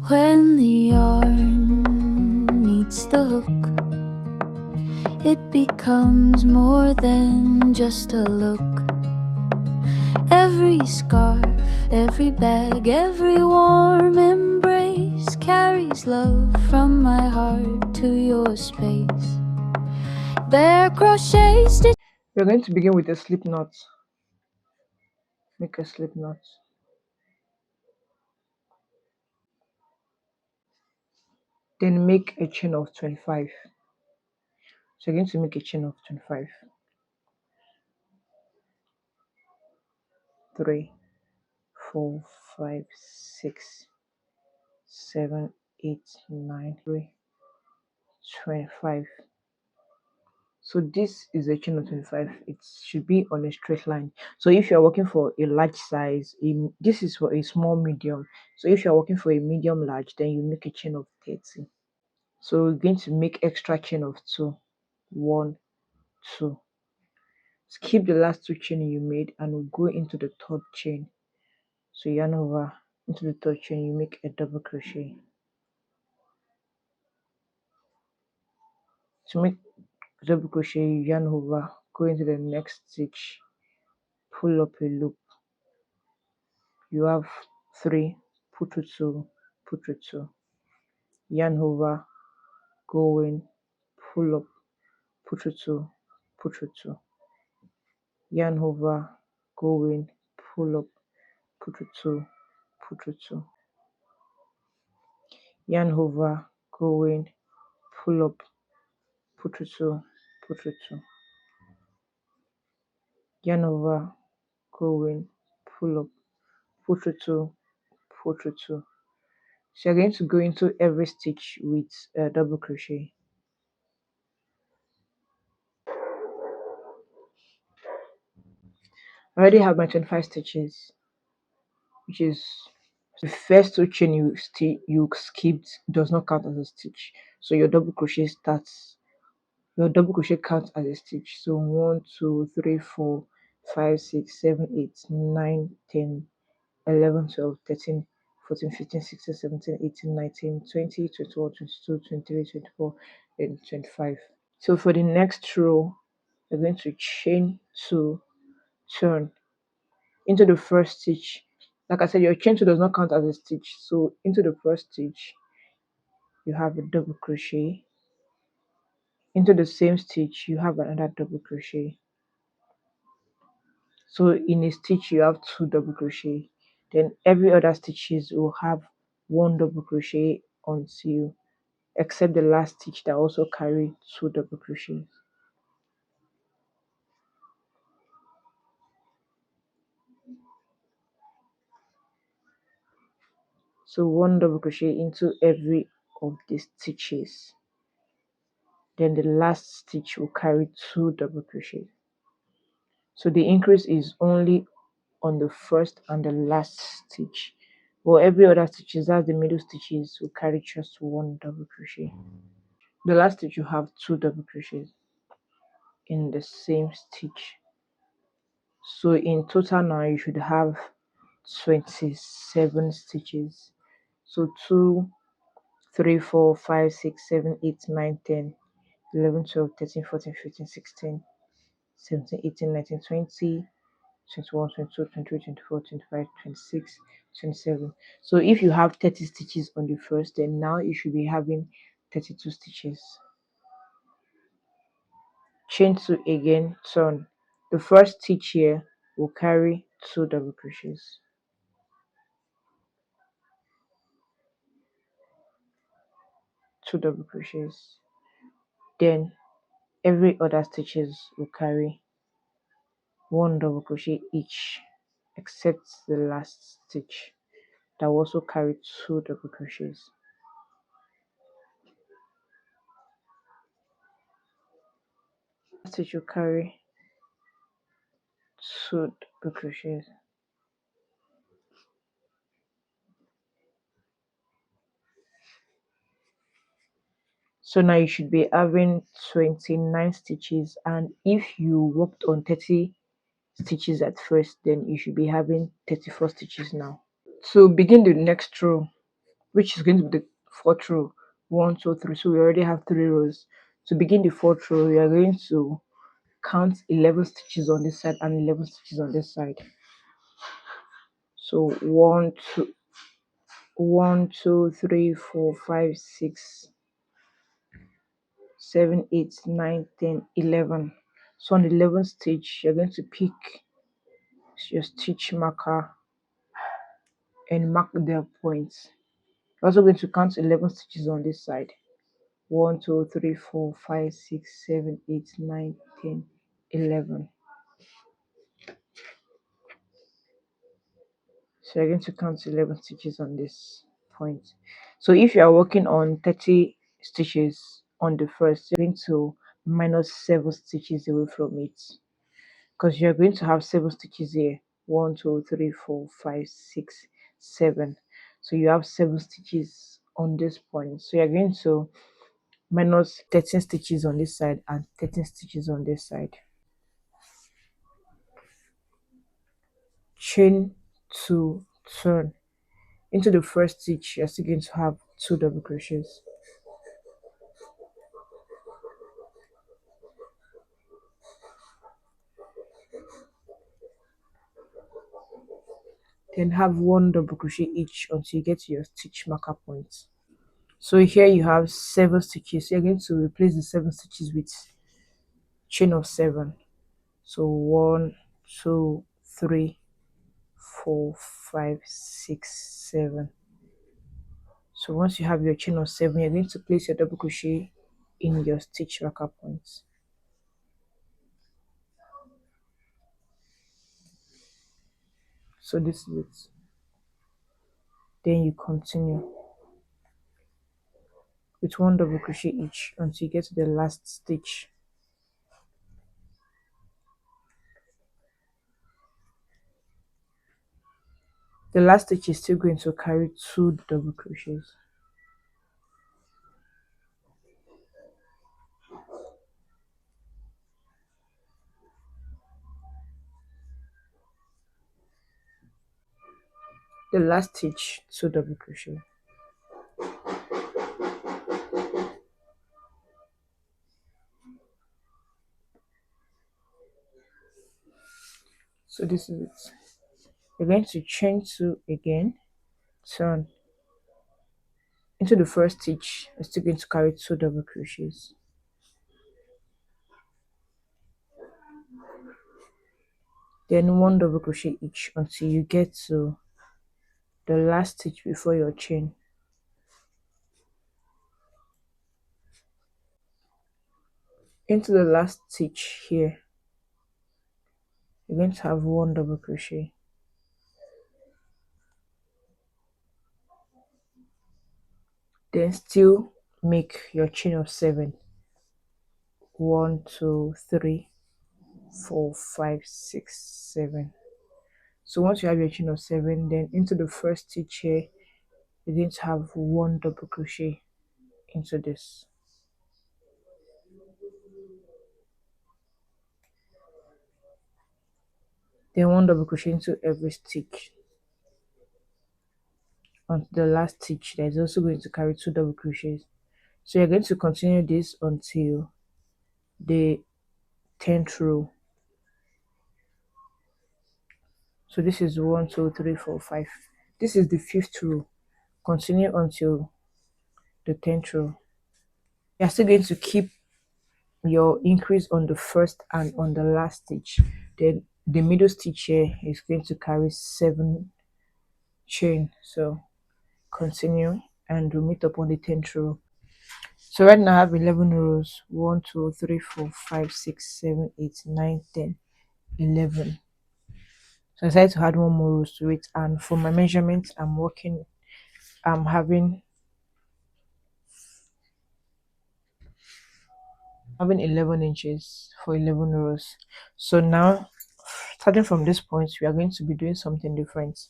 When the yarn meets the hook, it becomes more than just a look. Every scarf, every bag, every warm embrace carries love from my heart to your space. BRcrochet stitch. We're going to begin with a slip knot. Make a slip knot. Then make a chain of 25. So you're going to make a chain of 25. 3, 4, 5, 6, 7, 8, 9, 3, 25. So this is a chain of 25. It should be on a straight line. So if you're working for a large size, this is for a small medium. So if you're working for a medium large, then you make a chain of 30. So we're going to make extra chain of 2. 1, 2. Skip the last 2 chain you made and we'll go into the third chain. So yarn over into the third chain, you make a double crochet. To make double crochet, you yarn over, go into the next stitch, pull up a loop. You have 3, put to 2, put to 2, yarn over, go in, pull up, put to 2, put to 2, yarn over, go in, pull up, put to 2, put to 2, yarn over, go in, pull up, put to 2, put to 2, yarn over, go in, pull up, put to 2, put to 2. So you're going to go into every stitch with a double crochet. I already have my 25 stitches, which is the first 2 chain you skipped does not count as a stitch. So your double crochet counts as a stitch. So 1, 2, 3, 4, 5, 6, 7, 8, 9, 10, 11, 12, 13, 14, 15, 16, 17, 18, 19, 20, 21, 22, 23, 24, and 25. So for the next row, we're going to chain 2, turn into the first stitch. Like I said, your chain 2 does not count as a stitch. So into the first stitch, you have a double crochet. Into the same stitch, you have another double crochet. So in a stitch, you have 2 double crochet. Then every other stitches will have 1 double crochet until, except the last stitch that also carry 2 double crochets. So 1 double crochet into every of the stitches. Then the last stitch will carry 2 double crochets. So the increase is only on the first and the last stitch. But every other stitches, that's the middle stitches, will carry just 1 double crochet. The last stitch you have 2 double crochets in the same stitch. So in total now you should have 27 stitches. So 2, 3, 4, 5, 6, 7, 8, 9, 10, 11, 12, 13, 14, 15, 16, 17, 18, 19, 20, 21, 22, 23, 24, 25, 26, 27. So if you have 30 stitches on the first, then now you should be having 32 stitches. Chain 2 again, turn. The first stitch here will carry 2 double crochets. Two double crochets. Then every other stitches will carry 1 double crochet each, except the last stitch that will also carry 2 double crochets. Stitch will carry 2 double crochets. So now you should be having 29 stitches, and if you worked on 30 stitches at first, then you should be having 34 stitches now. So begin the next row. which is going to be the fourth row. 1, 2, 3. So we already have 3 rows. To begin the fourth row, we are going to count 11 stitches on this side and 11 stitches on this side. So 1, 2, 1, 2, 3, 4, 5, 6, 7, 8, 9, 10, 11. So on the 11th stitch, you're going to pick your stitch marker and mark their points. You're also going to count 11 stitches on this side. 1, 2, 3, 4, 5, 6, 7, 8, 9, 10, 11. So you're going to count 11 stitches on this point. So if you are working on 30 stitches on the first, you're going to minus 7 stitches away from it, because you're going to have 7 stitches here. 1, 2, 3, 4, 5, 6, 7. So you have 7 stitches on this point. So you're going to minus 13 stitches on this side and 13 stitches on this side. Chain 2, turn. Into the first stitch, you're still going to have 2 double crochets. Then have 1 double crochet each until you get to your stitch marker point. So here you have 7 stitches. So you're going to replace the 7 stitches with chain of 7. So 1, 2, 3, 4, 5, 6, 7. So once you have your chain of 7, you're going to place your double crochet in your stitch marker points. So this is it. Then you continue with 1 double crochet each until you get to the last stitch. The last stitch is still going to carry 2 double crochets. The last stitch, 2 double crochet. So this is it. You're going to chain 2 again, turn. Into the first stitch, you're still going to carry 2 double crochets. Then 1 double crochet each until you get to the last stitch before your chain. Into the last stitch here, you're going to have 1 double crochet. Then still make your chain of 7. 1, 2, 3, 4, 5, 6, 7. So once you have your chain of 7, then into the first stitch here, you're going to have 1 double crochet into this. Then 1 double crochet into every stitch. On the last stitch, there's also going to carry 2 double crochets. So you're going to continue this until the 10th row. So this is 1, 2, 3, 4, 5. This is the 5th row. Continue until the 10th row. You're still going to keep your increase on the first and on the last stitch. Then the middle stitch here is going to carry 7 chain. So continue and we'll meet up on the 10th row. So right now I have 11 rows. 1, 2, 3, 4, 5, 6, 7, 8, 9, 10, 11. So I decided to add 1 more rows to it, and for my measurement I'm having 11 inches for 11 rows. So now, starting from this point, we are going to be doing something different.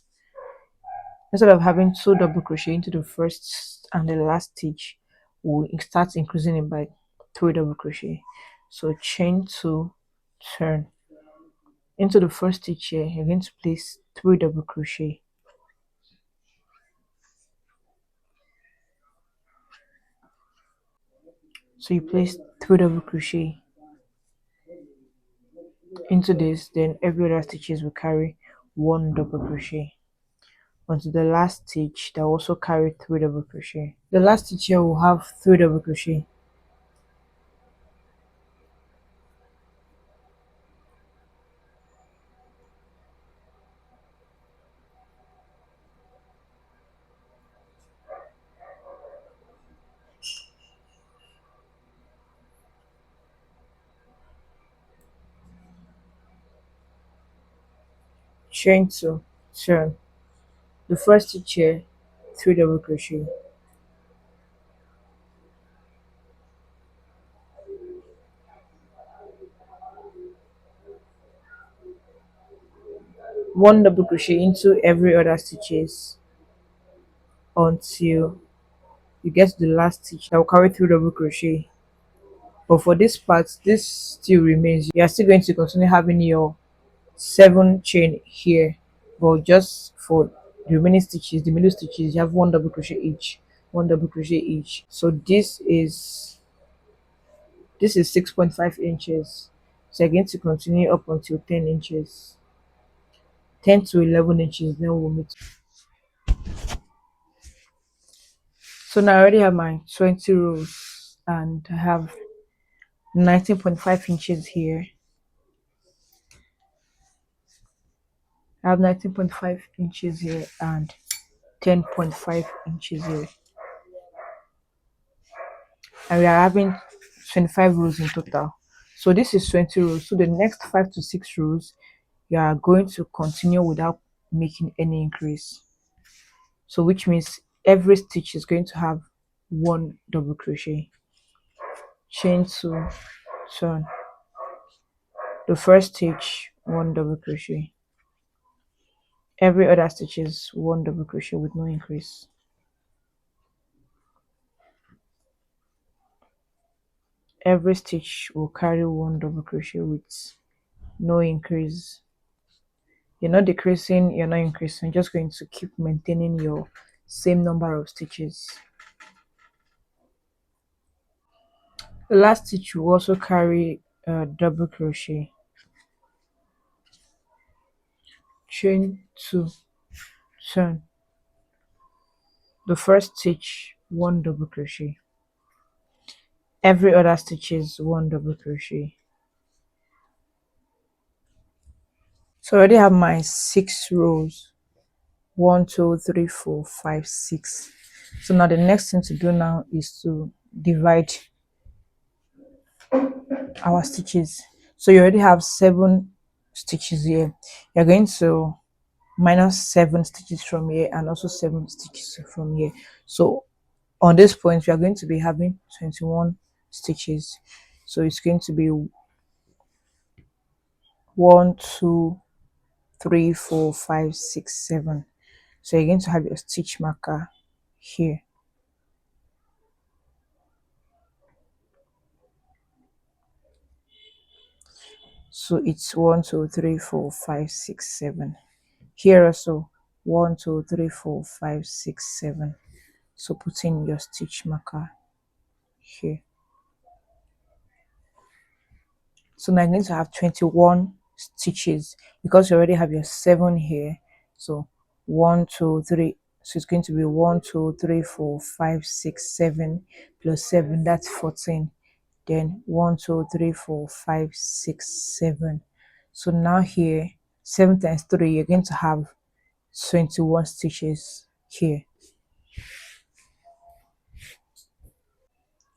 Instead of having 2 double crochet into the first and the last stitch, we'll start increasing it by 3 double crochet. So chain 2, turn. Into the first stitch here, you're going to place 3 double crochet. So you place 3 double crochet into this, then every other stitches will carry 1 double crochet onto the last stitch that will also carry 3 double crochet. The last stitch here will have 3 double crochet. Chain 2, turn. The first stitch here, 3 double crochet. One double crochet into every other stitches until you get to the last stitch that will carry 3 double crochet. But for this part, this still remains. You are still going to continue having your 7 chain here, but just for the remaining stitches, the middle stitches, you have 1 double crochet each, 1 double crochet each. So this is 6.5 inches. So you're going to continue up until 10 inches, 10 to 11 inches, then we'll meet. So now I already have my 20 rows and I have 19.5 inches here. I have 19.5 inches here and 10.5 inches here. And we are having 25 rows in total. So this is 20 rows. So the next 5 to 6 rows, you are going to continue without making any increase. So which means every stitch is going to have 1 double crochet. Chain 2, turn. The first stitch, 1 double crochet. Every other stitch is 1 double crochet with no increase. Every stitch will carry 1 double crochet with no increase. You're not decreasing, you're not increasing, you're just going to keep maintaining your same number of stitches. The last stitch will also carry a double crochet. Chain 2, turn. The first stitch, 1 double crochet. Every other stitch is 1 double crochet. So I already have my 6 rows. 1 2 3 4 5 6. So now the next thing to do now is to divide our stitches. So you already have 7 stitches here. You're going to minus 7 stitches from here and also 7 stitches from here. So on this point we are going to be having 21 stitches. So it's going to be 1 2 3 4 5 6 7. So you're going to have your stitch marker here. So it's 1 2 3 4 5 6 7. Here also 1 2 3 4 5 6 7. So put in your stitch marker here. So now I'm going to have 21 stitches because you already have your 7 here. So 1 2 3. So it's going to be 1 2 3 4 5 6 7 plus 7. That's 14. Then 1 2 3 4 5 6 7. So now here 7 times 3, you're going to have 21 stitches here.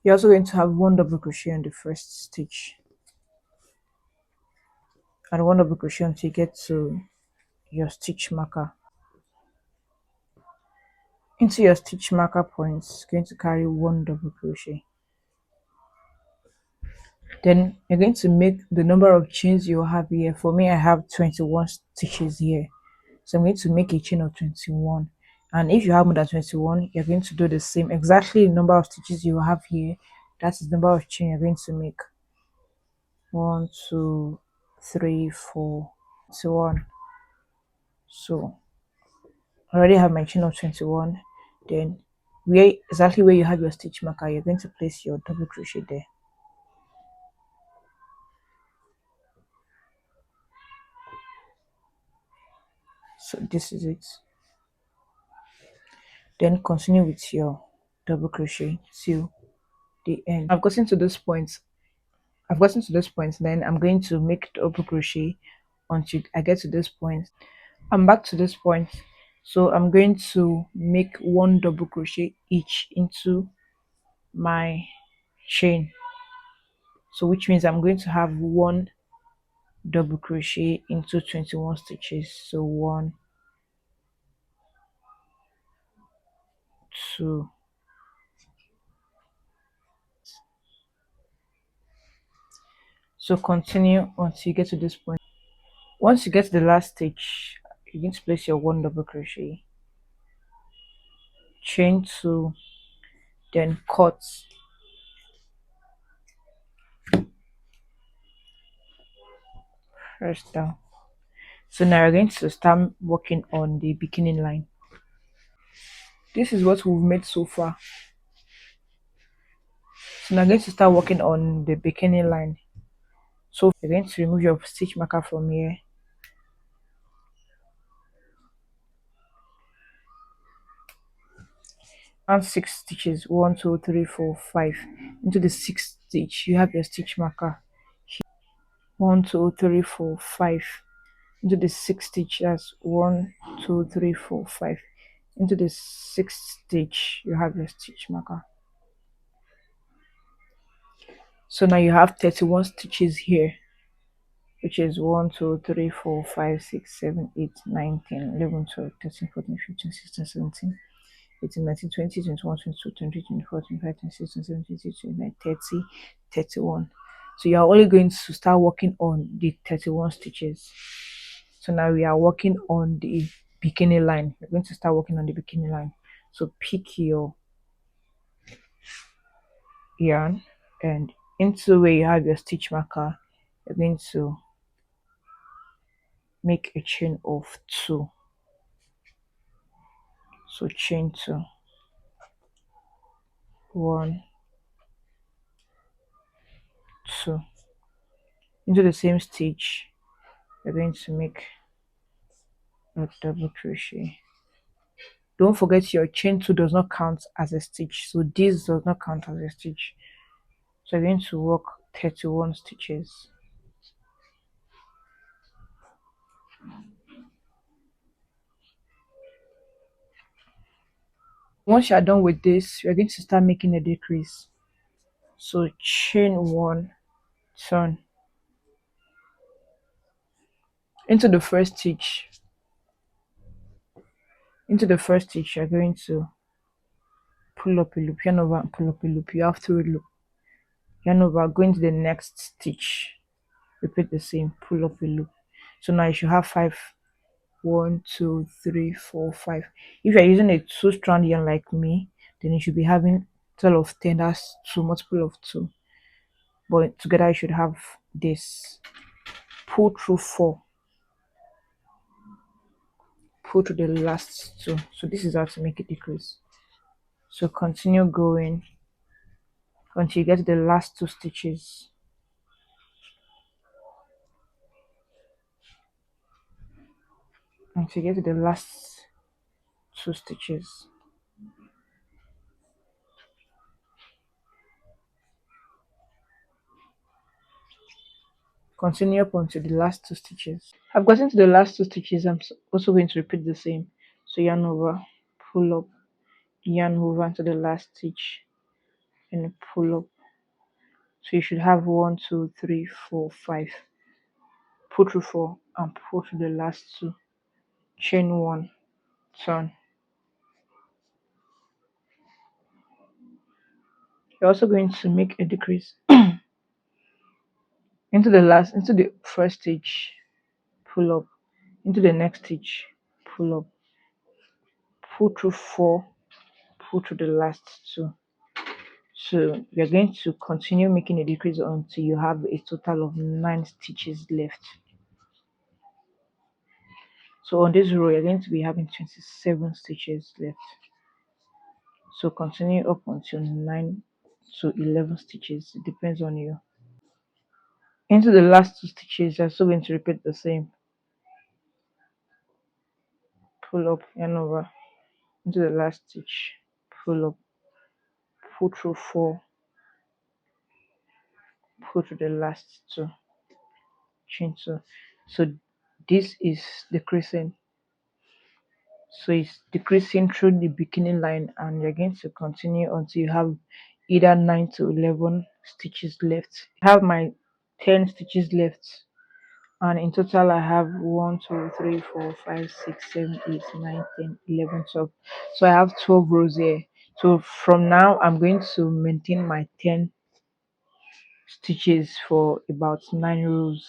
You're also going to have 1 double crochet on the first stitch and 1 double crochet until you get to your stitch marker. Into your stitch marker points, going to carry 1 double crochet. Then you're going to make the number of chains you have here. For me, I have 21 stitches here, so I'm going to make a chain of 21. And if you have more than 21, you're going to do the same, exactly the number of stitches you have here. That is the number of chain you're going to make. 1 2 3 4 1. So I already have my chain of 21. Then exactly where you have your stitch marker, you're going to place your double crochet there. So this is it. Then continue with your double crochet till the end. I've gotten to this point. Then I'm going to make double crochet until I get to this point. I'm back to this point, so I'm going to make one double crochet each into my chain, so which means I'm going to have one double crochet into 21 stitches. So 1, 2, so continue until you get to this point. Once you get to the last stitch, you're going to place your one double crochet, chain 2, then cut, press down. So now you're going to start working on the beginning line. This is what we've made so far. So now I'm going to start working on the beginning line. So you're going to remove your stitch marker from here, and 6 stitches, 1, 2, 3, 4, 5. Into the 6th stitch you have your stitch marker. 1, 2, 3, 4, 5. Into the 6th stitch, that's 1, 2, 3, 4, 5. Into the 6th stitch you have your stitch marker. So now you have 31 stitches here, which is 1, 2, 3, 4, 5, 6, 7, 8, 9, 10, 11, 12, 13, 14, 15, 16, 17, 18, 19, 20, 21, 22, 23, 24, 25, 26, 27, 28, 29, 30, 31. So you are only going to start working on the 31 stitches. So now we are working on the beginning line. We're going to start working on the beginning line. So pick your yarn, and into where you have your stitch marker, you're going to make a chain of 2. So chain 2, 1, 2. Into the same stitch you're going to make a double crochet. Don't forget your chain 2 does not count as a stitch, so this does not count as a stitch. So you're going to work 31 stitches. Once you're done with this, you're going to start making a decrease. So chain 1, turn into the first stitch. Into the first stitch you're going to pull up a loop, yarn over and pull up a loop. You have 3 loop, yarn over, go into the next stitch, repeat the same, pull up a loop. So now you should have 5. 1, 2, 3, 4, 5. If you're using a 2-strand yarn like me, then you should be having total of 10. That's 2 multiple of 2, but together you should have this. Pull through 4, pull through the last 2. So this is how to make a decrease. So continue going until you get to the last 2 stitches. Until you get to the last 2 stitches. Continue up until the last 2 stitches. I've gotten to the last 2 stitches. I'm also going to repeat the same. So yarn over, pull up, yarn over to the last stitch, and pull up. So you should have 1, 2, 3, 4, 5. Pull through 4 and pull through the last 2. Chain 1, turn. You're also going to make a decrease into the first stitch, pull up, into the next stitch, pull up, pull through 4, pull through the last 2. So you're going to continue making a decrease until you have a total of 9 stitches left. So on this row you're going to be having 27 stitches left. So continue up until 9 to 11 stitches, it depends on you. Into the last 2 stitches you're still going to repeat the same. Pull up, yarn over into the last stitch, pull up, pull through 4, pull through the last 2, chain 2. So this is decreasing, so it's decreasing through the beginning line, and you're going to continue until you have either 9 to 11 stitches left. I have my 10 stitches left, and in total I have 1 2 3 4 5 6 7 8 9 10 11 12. So I have 12 rows here. So from now I'm going to maintain my 10 stitches for about 9 rows.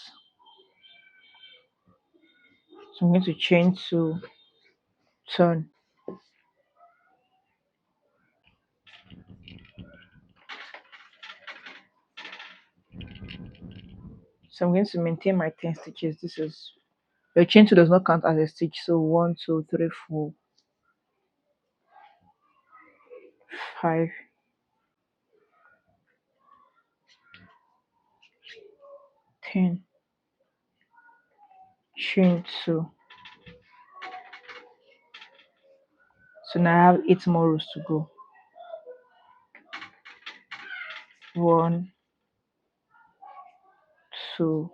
So I'm going to chain 2, turn. So I'm going to maintain my 10 stitches. This is your chain 2 does not count as a stitch. So 1 2 3 4 5 10, chain 2. So now I have 8 more rows to go. 1 2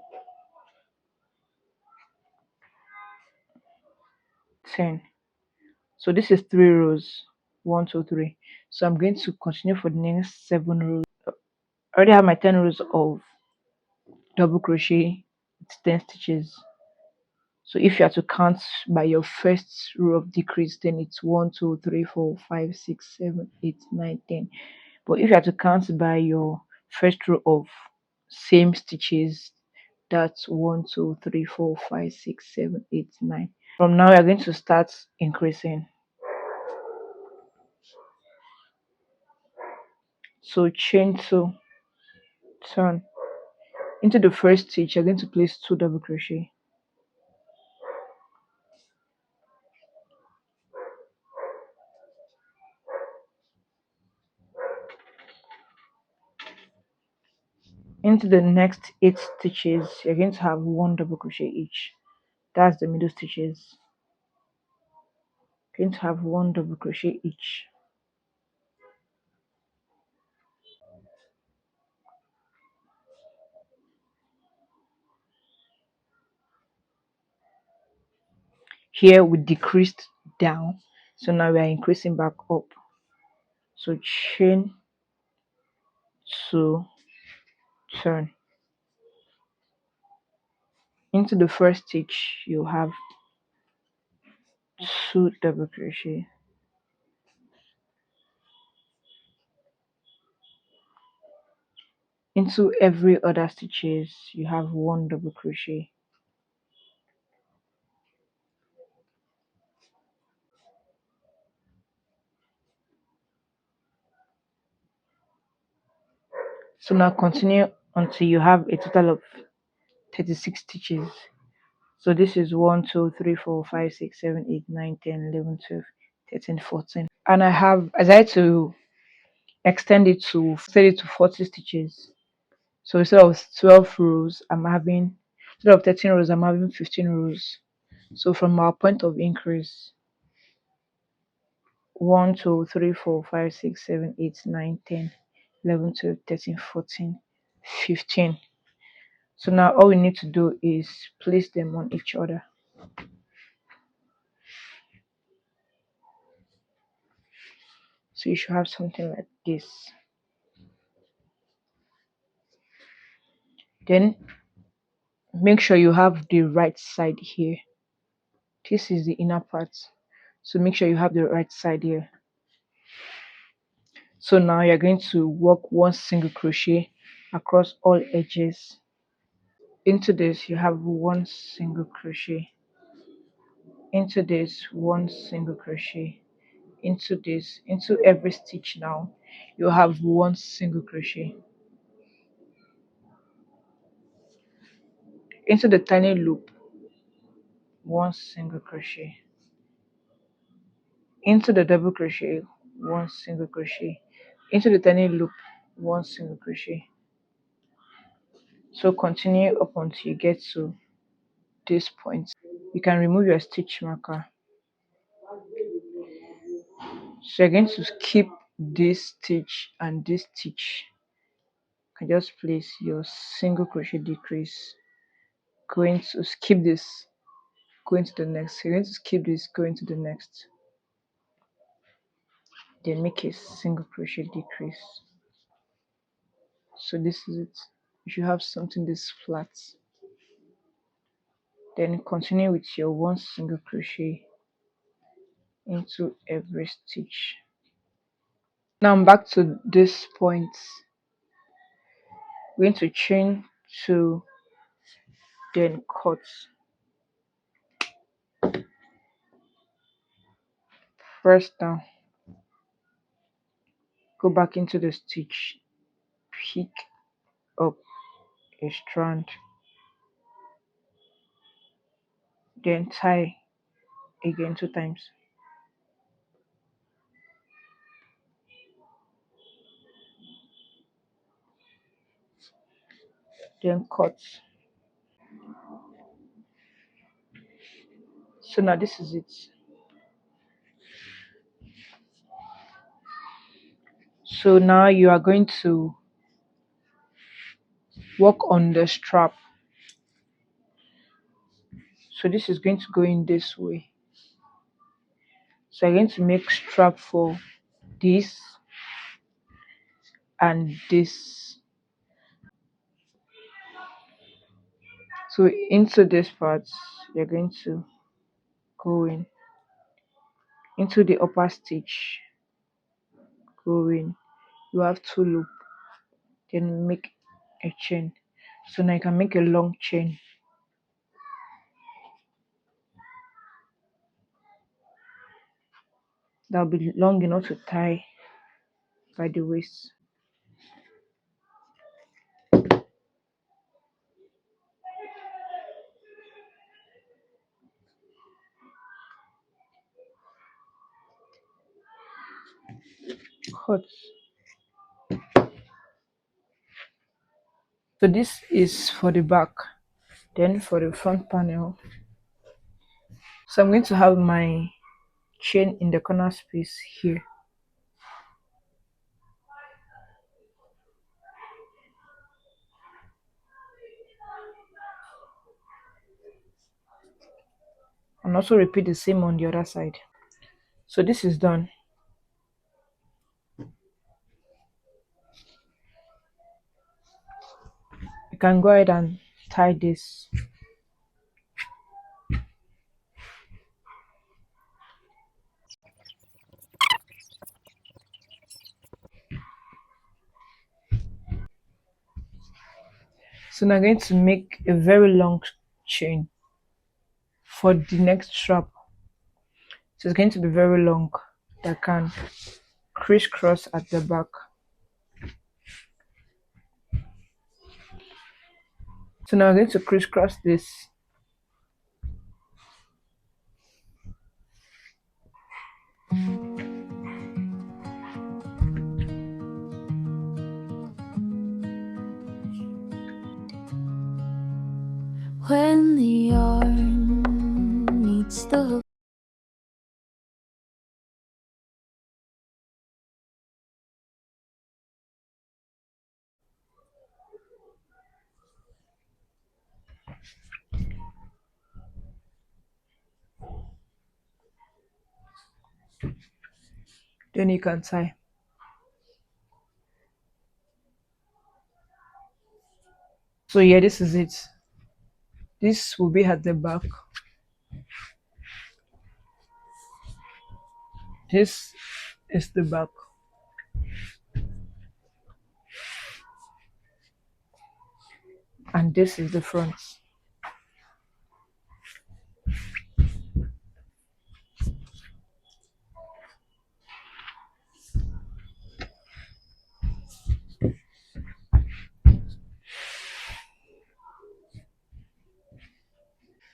10. So this is 3 rows. 1 2 3. So I'm going to continue for the next 7 rows. I already have my 10 rows of double crochet. It's 10 stitches. So if you have to count by your first row of decrease, then it's 1 2 3 4 5 6 7 8 9 10. But if you have to count by your first row of same stitches, that's 1 2 3 4 5 6 7 8 9. From now you're going to start increasing. So chain 2, turn. Into the first stitch you're going to place 2 double crochet. Into the next 8 stitches you're going to have 1 double crochet each. That's the middle stitches. You're going to have 1 double crochet each. Here we decreased down, so now we are increasing back up. So chain 2, turn. Into the first stitch you have 2 double crochet. Into every other stitches you have 1 double crochet. So now continue until you have a total of 36 stitches. So this is 1 2 3 4 5 6 7 8 9 10 11 12 13 14. And I decided to extend it to 40 stitches. So instead of 12 rows I'm having, instead of 13 rows I'm having 15 rows. So from our point of increase, 1 2 3 4 5 6 7 8 9 10 11 12 13 14 15. So now all we need to do is place them on each other. So you should have something like this. Then make sure you have the right side here. This is the inner part, so make sure you have the right side here. So now you're going to work 1 single crochet across all edges. Into this you have 1 single crochet. Into this 1 single crochet. Into this, into every stitch now you have 1 single crochet. Into the tiny loop, 1 single crochet. Into the double crochet, one single crochet, into the tiny loop, one single crochet. So continue up until you get to this point. You can remove your stitch marker. So you're going to skip this stitch and this stitch. You can just place your single crochet decrease, going to skip this, going to the next. You're going to skip this, going to the next. Then make a single crochet decrease. So this is it. You should have something this flat. Then continue with your one single crochet into every stitch. Now I'm back to this point. We're going to chain 2, then cut. Press down, go back into the stitch, pick up a strand, then tie again 2 times. Then cut. So now this is it. So now you are going to work on the strap. So this is going to go in this way. So I'm going to make strap for this and this. So into this part, you're going to go in, into the upper stitch, go in. You have 2 loop, then make a chain. So now you can make a long chain. That'll be long enough to tie by the waist. Cut. So this is for the back. Then for the front panel, so I'm going to have my chain in the corner space here. And also repeat the same on the other side. So this is done. You can go ahead and tie this. So now I'm going to make a very long chain for the next strap. So it's going to be very long, that can crisscross at the back. So now I'm going to crisscross this. When the yarn meets the hook, Then you can tie. So yeah, this is it. This will be at the back. This is the back. And this is the front.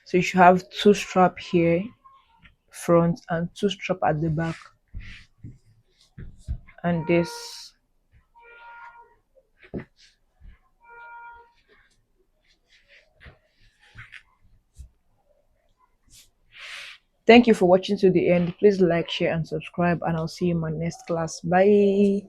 So you should have 2 strap here front and 2 strap at the back. and this. Thank you for watching to the end. Please like, share, and subscribe, and I'll see you in my next class. Bye.